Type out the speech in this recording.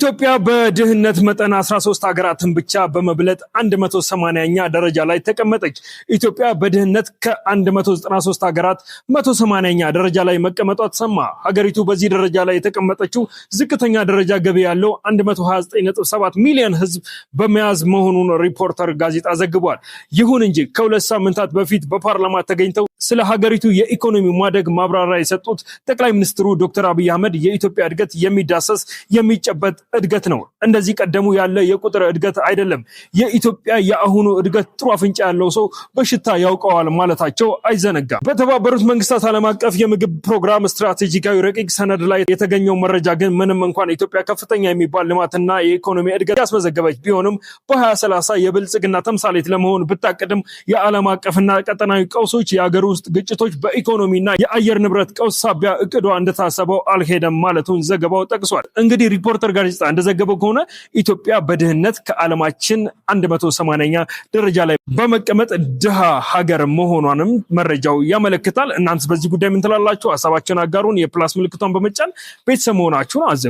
ኢትዮጵያ በድህነት መጠን 13 ሀገራትን ብቻ በመብለጥ 180ኛ ደረጃ ላይ ተቀመጠች። ኢትዮጵያ በድህነት ከ193 ሀገራት 180ኛ ደረጃ ላይ መቀመጧ ተሰማ። ሀገሪቱ በዚህ ደረጃ ላይ የተቀመጠችው ዝቅተኛ ደረጃ ገቢ ያለው 129.7 ሚሊዮን ህዝብ በመያዝ መሆኑን ሪፖርተር ጋዜጣ ዘግቧል። ይሁን እንጂ ከሁለት ሳምንታት በፊት በፓርላማ ተገኝተው ስለ ሀገሪቱ የኢኮኖሚ ማደግ ማብራሪያ የሰጡት ጠቅላይ ሚኒስትሩ ዶክተር አብይ አህመድ የኢትዮጵያ እድገት የሚዳሰስ የሚጨበጥ እድገት ነው፣ እንደዚህ ቀደሙ ያለ የቁጥር እድገት አይደለም። የኢትዮጵያ የአሁኑ እድገት ጥሩ አፍንጫ ያለው ሰው በሽታ ያውቀዋል ማለታቸው አይዘነጋም። በተባበሩት መንግስታት ዓለም አቀፍ የምግብ ፕሮግራም ስትራቴጂካዊ ረቂቅ ሰነድ ላይ የተገኘው መረጃ ግን ምንም እንኳን ኢትዮጵያ ከፍተኛ የሚባል ልማትና የኢኮኖሚ እድገት ያስመዘገበች ቢሆንም በ2030 የብልጽግና ተምሳሌት ለመሆን ብታቅድም የዓለም አቀፍና ቀጠናዊ ቀውሶች፣ የአገር ውስጥ ግጭቶች፣ በኢኮኖሚና የአየር ንብረት ቀውስ ሳቢያ እቅዷ እንደታሰበው አልሄደም ማለቱን ዘገባው ጠቅሷል። እንግዲህ ሪፖርተር ጋዜጣ እንደዘገበው ከሆነ ኢትዮጵያ በድህነት ከዓለማችን 180ኛ ደረጃ ላይ በመቀመጥ ድሃ ሀገር መሆኗንም መረጃው ያመለክታል። እናንተ በዚህ ጉዳይ ምን ትላላችሁ? ሐሳባችሁን አጋሩን። የፕላስ ምልክቷን በመጫን ቤተሰብ መሆናችሁን አዘንጉ።